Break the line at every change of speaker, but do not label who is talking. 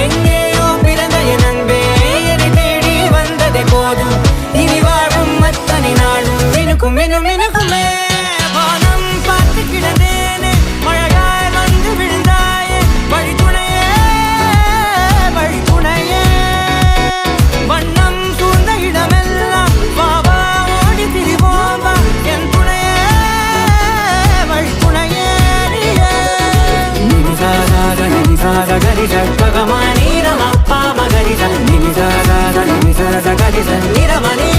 எங்கேயோ பிறந்த என் அன்பே என்னை தேடி வந்ததே போதும் இனி வாழும் அத்தனை நாளும் மினுக்கும் மினும் மினுக்குமே வானம் பார்த்து கிடந்தேனே மழையாய் வந்து விழுந்தாயே வழித்துணையே வழித்துணையே வண்ணம் சூழ்ந்த இடமெல்லாம் வாவா ஓடி திரிவோம் வா என் துணையே வழித்துணையே நிமிசாத நிமிசாத கரிச பகமானி ரமப்பா மகரிச நிமிசாத நிமிசாத கரிச நிரமணி